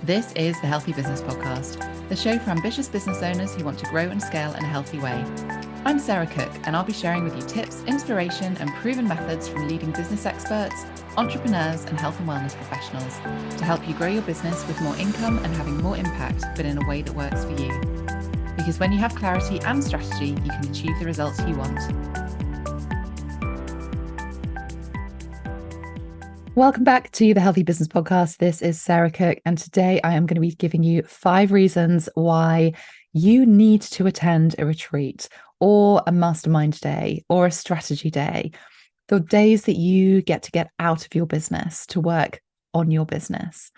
This is the Healthy Business Podcast, the show for ambitious business owners who want to grow and scale in a healthy way. I'm Sarah Cook, and I'll be sharing with you tips, inspiration, and proven methods from leading business experts, entrepreneurs, and health and wellness professionals to help you grow your business with more income and having more impact, but in a way that works for you. Because when you have clarity and strategy, you can achieve the results you want. Welcome back to the Healthy Business Podcast. This is Sarah Cook, and today I am going to be giving you 5 reasons why you need to attend a retreat or a mastermind day or a strategy day, the days that you get out of your business to work on your business.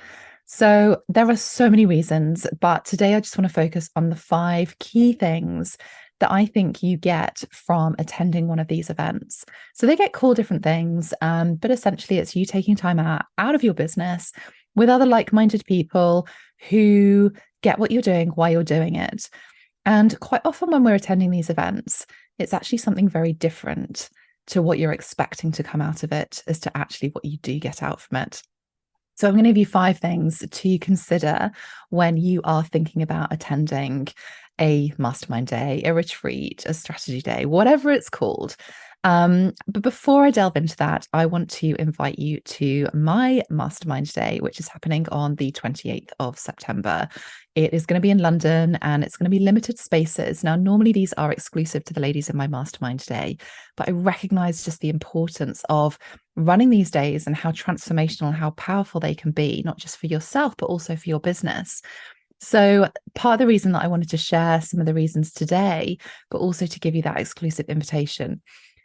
So there are so many reasons, but today I just want to focus on the 5 key things that I think you get from attending one of these events. So they get called different things, but essentially it's you taking time out of your business with other like-minded people who get what you're doing, why you're doing it. And quite often when we're attending these events, it's actually something very different to what you're expecting to come out of it as to actually what you do get out from it. So I'm going to give you 5 things to consider when you are thinking about attending a mastermind day, a retreat, a strategy day, whatever it's called. But before I delve into that, I want to invite you to my mastermind day, which is happening on the 28th of September. It is going to be in London and it's going to be limited spaces. Now, normally these are exclusive to the ladies in my mastermind day, but I recognize just the importance of running these days and how transformational, how powerful they can be, not just for yourself, but also for your business. So part of the reason that I wanted to share some of the reasons today, but also to give you that exclusive invitation.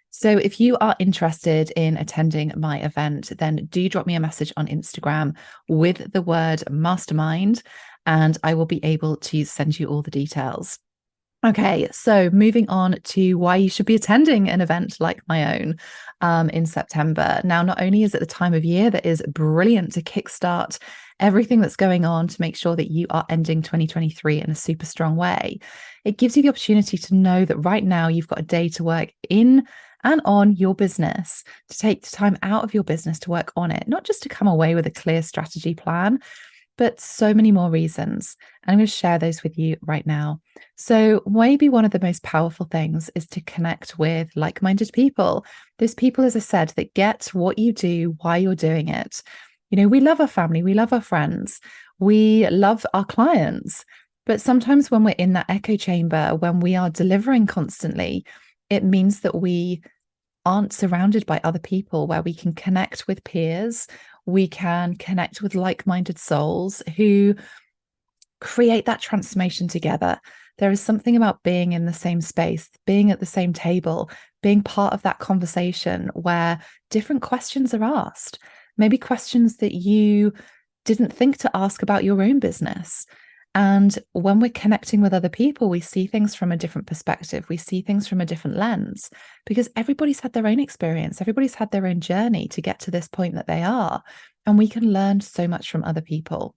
So if you are interested in attending my event, then do drop me a message on Instagram with the word mastermind, and I will be able to send you all the details. Okay, so moving on to why you should be attending an event like my own in September. Now, not only is it the time of year that is brilliant to kickstart everything that's going on to make sure that you are ending 2023 in a super strong way, it gives you the opportunity to know that right now you've got a day to work in and on your business, to take the time out of your business to work on it, not just to come away with a clear strategy plan, but so many more reasons. And I'm going to share those with you right now. So maybe one of the most powerful things is to connect with like-minded people. Those people, as I said, that get what you do, why you're doing it. You know, we love our family, we love our friends, we love our clients. But sometimes when we're in that echo chamber, when we are delivering constantly, it means that we aren't surrounded by other people where we can connect with peers. We can connect with like-minded souls who create that transformation together. There is something about being in the same space, being at the same table, being part of that conversation where different questions are asked. Maybe questions that you didn't think to ask about your own business. And when we're connecting with other people, we see things from a different perspective. We see things from a different lens because everybody's had their own experience. Everybody's had their own journey to get to this point that they are. And we can learn so much from other people.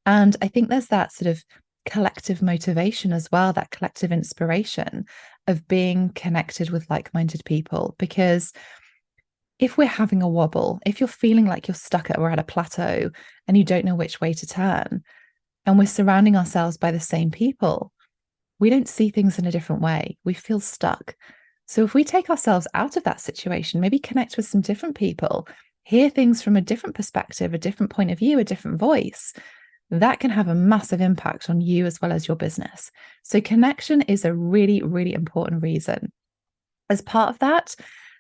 And I think there's that sort of collective motivation as well, that collective inspiration of being connected with like-minded people. Because if we're having a wobble, if you're feeling like you're stuck or at a plateau and you don't know which way to turn, and we're surrounding ourselves by the same people, we don't see things in a different way. We feel stuck. So if we take ourselves out of that situation, maybe connect with some different people, hear things from a different perspective, a different point of view, a different voice, that can have a massive impact on you as well as your business. So connection is a really, really important reason. As part of that,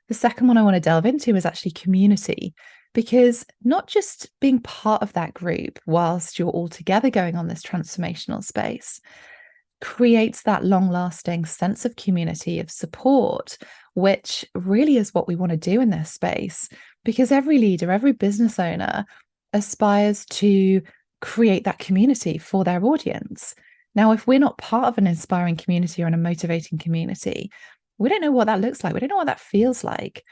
the second one I want to delve into is actually community. Because not just being part of that group whilst you're all together going on this transformational space creates that long-lasting sense of community, of support, which really is what we want to do in this space. Because every leader, every business owner aspires to create that community for their audience. Now, if we're not part of an inspiring community or in a motivating community, we don't know what that looks like. We don't know what that feels like.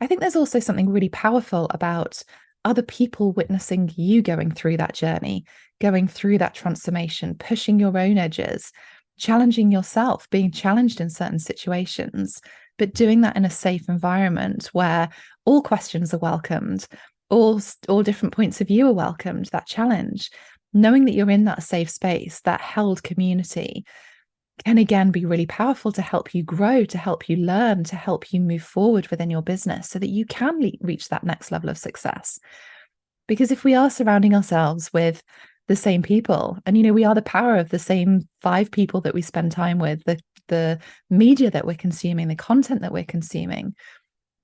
I think there's also something really powerful about other people witnessing you going through that journey, going through that transformation, pushing your own edges, challenging yourself, being challenged in certain situations, but doing that in a safe environment where all questions are welcomed, all different points of view are welcomed, that challenge. knowing that you're in that safe space, that held community, can again be really powerful to help you grow, to help you learn, to help you move forward within your business so that you can reach that next level of success. Because if we are surrounding ourselves with the same people, and we are the power of the same 5 people that we spend time with, the media that we're consuming, the content that we're consuming,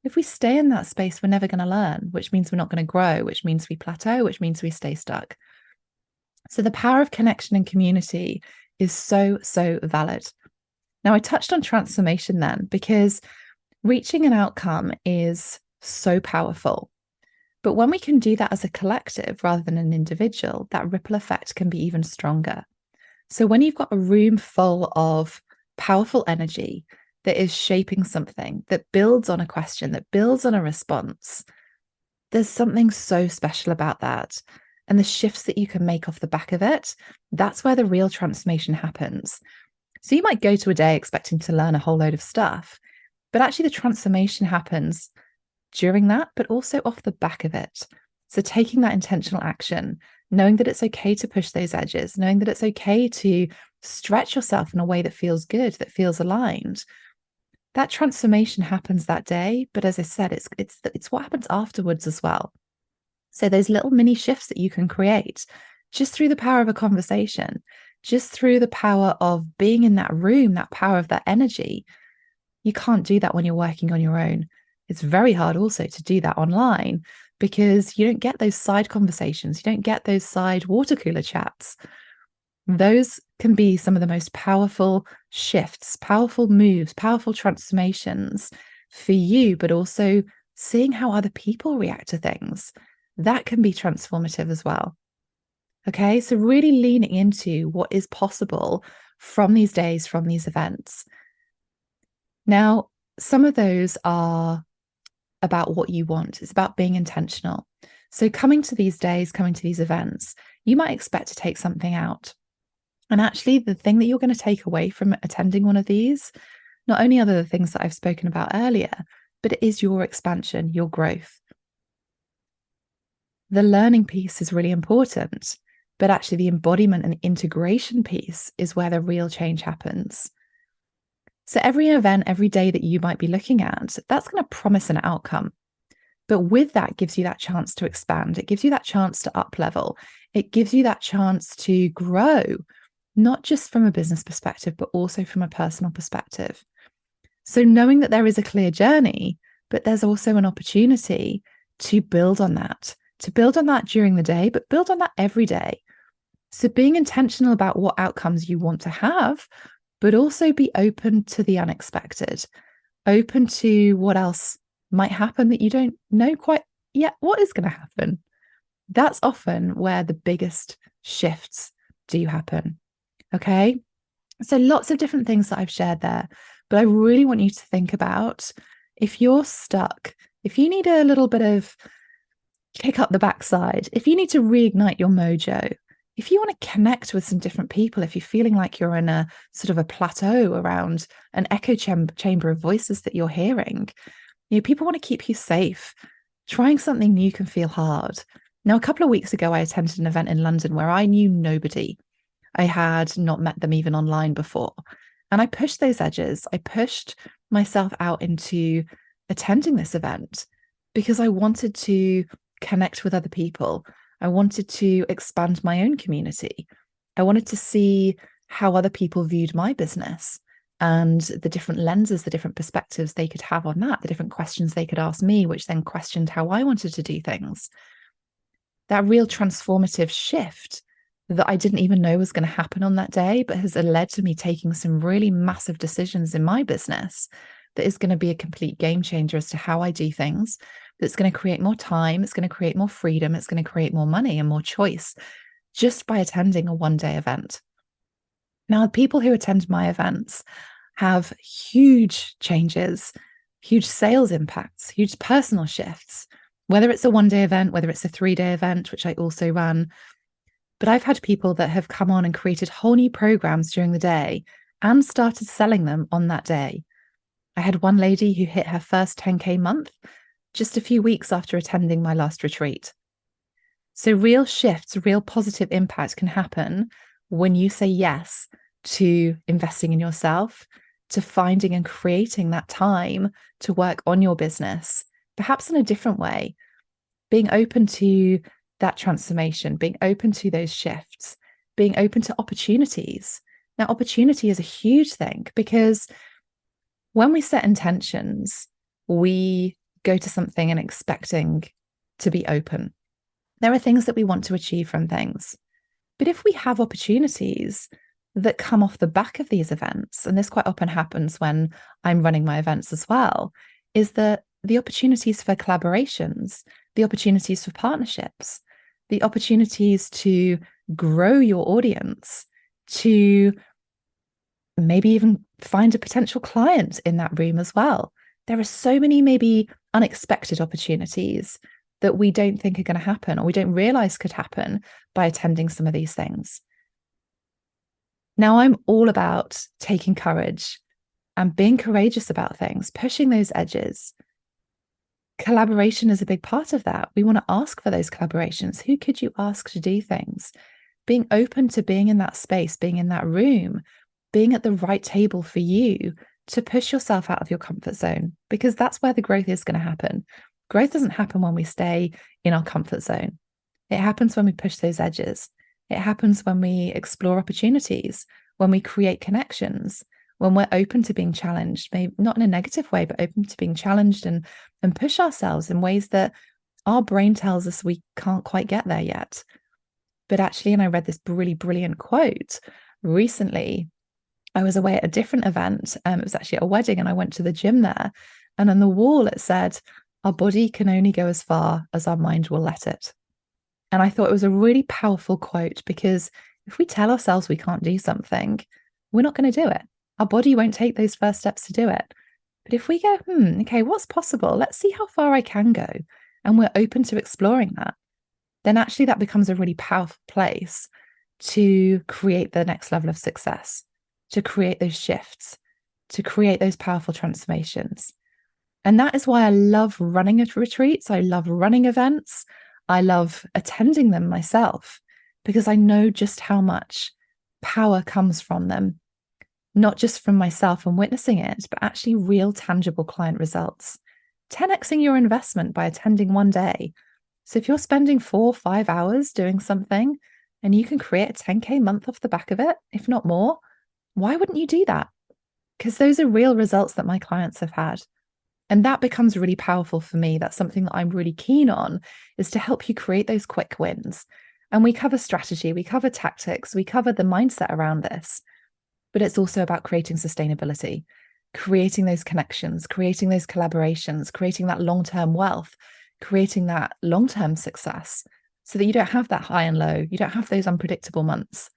if we stay in that space, we're never going to learn, which means we're not going to grow, which means we plateau, which means we stay stuck. So the power of connection and community is so, so valid. Now, I touched on transformation then because reaching an outcome is so powerful. But when we can do that as a collective rather than an individual, that ripple effect can be even stronger. So when you've got a room full of powerful energy that is shaping something, that builds on a question, that builds on a response, there's something so special about that. And the shifts that you can make off the back of it, that's where the real transformation happens. So you might go to a day expecting to learn a whole load of stuff, but actually the transformation happens during that, but also off the back of it. So taking that intentional action, knowing that it's okay to push those edges, knowing that it's okay to stretch yourself in a way that feels good, that feels aligned. That transformation happens that day, but as I said, it's what happens afterwards as well. So those little mini shifts that you can create just through the power of a conversation, just through the power of being in that room, that power of that energy. You can't do that when you're working on your own. It's very hard also to do that online because you don't get those side conversations. You don't get those side water cooler chats. Those can be some of the most powerful shifts, powerful moves, powerful transformations for you, but also seeing how other people react to things. That can be transformative as well. Okay, so really leaning into what is possible from these days, from these events. Now, some of those are about what you want. It's about being intentional. So coming to these days, coming to these events, you might expect to take something out. And actually, the thing that you're going to take away from attending one of these, not only are the things that I've spoken about earlier, but it is your expansion, your growth. The learning piece is really important, but actually the embodiment and integration piece is where the real change happens. So every event, every day that you might be looking at, that's going to promise an outcome. But with that gives you that chance to expand. It gives you that chance to up level. It gives you that chance to grow, not just from a business perspective, but also from a personal perspective. So knowing that there is a clear journey, but there's also an opportunity to build on that during the day, but build on that every day. So being intentional about what outcomes you want to have, but also be open to the unexpected, open to what else might happen that you don't know quite yet what is going to happen. That's often where the biggest shifts do happen. Okay. So lots of different things that I've shared there, but I really want you to think about if you're stuck, if you need a little bit of kick up the backside, if you need to reignite your mojo, if you want to connect with some different people, if you're feeling like you're in a sort of a plateau around an echo chamber of voices that you're hearing, people want to keep you safe. Trying something new can feel hard. Now, a couple of weeks ago, I attended an event in London where I knew nobody. I had not met them even online before. And I pushed those edges. I pushed myself out into attending this event because I wanted to connect with other people. I wanted to expand my own community. I wanted to see how other people viewed my business and the different lenses, the different perspectives they could have on that, the different questions they could ask me, which then questioned how I wanted to do things. That real transformative shift that I didn't even know was going to happen on that day, but has led to me taking some really massive decisions in my business that is going to be a complete game changer as to how I do things. That's going to create more time. It's going to create more freedom. It's going to create more money and more choice just by attending a one-day event. Now, people who attend my events have huge changes, huge sales impacts, huge personal shifts, whether it's a one-day event, whether it's a 3-day event, which I also run. But I've had people that have come on and created whole new programs during the day and started selling them on that day. I had one lady who hit her first 10K month just a few weeks after attending my last retreat. So real shifts, real positive impact can happen when you say yes to investing in yourself, to finding and creating that time to work on your business, perhaps in a different way, being open to that transformation, being open to those shifts, being open to opportunities. Now, opportunity is a huge thing because when we set intentions, we go to something and expecting to be open. There are things that we want to achieve from things. But if we have opportunities that come off the back of these events, and this quite often happens when I'm running my events as well, is that the opportunities for collaborations, the opportunities for partnerships, the opportunities to grow your audience, to maybe even find a potential client in that room as well. There are so many maybe unexpected opportunities that we don't think are going to happen or we don't realize could happen by attending some of these things. Now, I'm all about taking courage and being courageous about things, pushing those edges. Collaboration is a big part of that. We want to ask for those collaborations. Who could you ask to do things? Being open to being in that space, being in that room, being at the right table for you to push yourself out of your comfort zone, because that's where the growth is going to happen. Growth doesn't happen when we stay in our comfort zone. It happens when we push those edges. It happens when we explore opportunities, when we create connections, when we're open to being challenged, maybe not in a negative way, but open to being challenged and push ourselves in ways that our brain tells us we can't quite get there yet. But actually, and I read this really brilliant quote recently. I was away at a different event. It was actually at a wedding, and I went to the gym there. And on the wall, it said, "Our body can only go as far as our mind will let it." And I thought it was a really powerful quote, because if we tell ourselves we can't do something, we're not going to do it. Our body won't take those first steps to do it. But if we go, okay, what's possible? Let's see how far I can go. And we're open to exploring that. Then actually that becomes a really powerful place to create the next level of success, to create those shifts, to create those powerful transformations. And that is why I love running retreats. I love running events. I love attending them myself, because I know just how much power comes from them, not just from myself and witnessing it, but actually real tangible client results. 10xing your investment by attending one day. So if you're spending 4 or 5 hours doing something and you can create a 10K month off the back of it, if not more, why wouldn't you do that? Because those are real results that my clients have had. And that becomes really powerful for me. That's something that I'm really keen on, is to help you create those quick wins. And we cover strategy, we cover tactics, we cover the mindset around this. But it's also about creating sustainability, creating those connections, creating those collaborations, creating that long-term wealth, creating that long-term success, so that you don't have that high and low, you don't have those unpredictable months,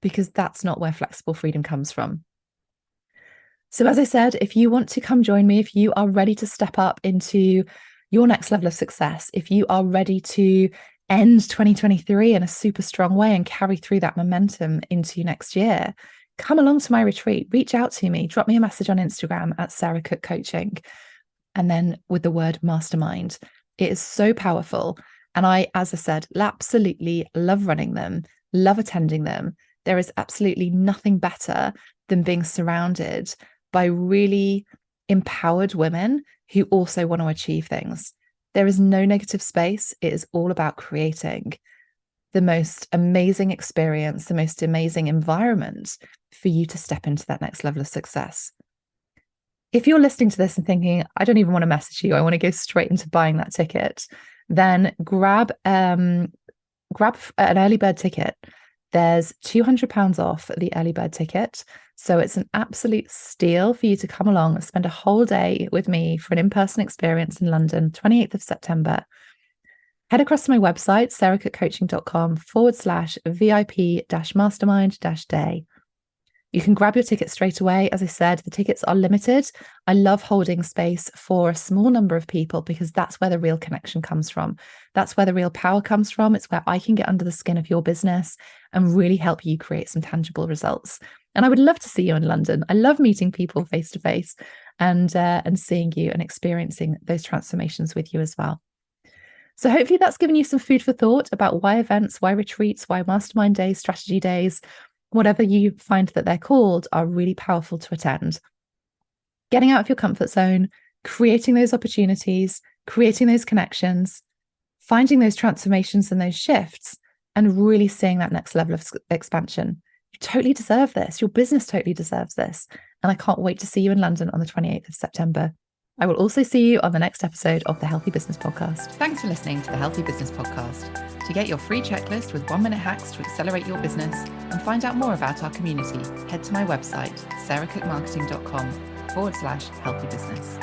because that's not where flexible freedom comes from. So as I said, if you want to come join me, if you are ready to step up into your next level of success, if you are ready to end 2023 in a super strong way and carry through that momentum into next year, come along to my retreat, reach out to me, drop me a message on Instagram at Sarah Cook Coaching, and then with the word mastermind. It is so powerful. And I, as I said, absolutely love running them, love attending them. There is absolutely nothing better than being surrounded by really empowered women who also want to achieve things. There is no negative space. It is all about creating the most amazing experience, the most amazing environment for you to step into that next level of success. If you're listening to this and thinking, I don't even want to message you, I want to go straight into buying that ticket, then grab an early bird ticket. There's £200 off the early bird ticket. So it's an absolute steal for you to come along and spend a whole day with me for an in-person experience in London, 28th of September. Head across to my website, sarahcookcoaching.com/VIP-mastermind-day. You can grab your ticket straight away. As I said, the tickets are limited. I love holding space for a small number of people, because that's where the real connection comes from. That's where the real power comes from. It's where I can get under the skin of your business and really help you create some tangible results. And I would love to see you in London. I love meeting people face to face and seeing you and experiencing those transformations with you as well. So hopefully that's given you some food for thought about why events, why retreats, why mastermind days, strategy days, whatever you find that they're called, are really powerful to attend. Getting out of your comfort zone, creating those opportunities, creating those connections, finding those transformations and those shifts, and really seeing that next level of expansion. You totally deserve this. Your business totally deserves this. And I can't wait to see you in London on the 28th of September. I will also see you on the next episode of the Healthy Business Podcast. Thanks for listening to the Healthy Business Podcast. To get your free checklist with 1-minute hacks to accelerate your business and find out more about our community, head to my website, sarahcookmarketing.com/healthy business.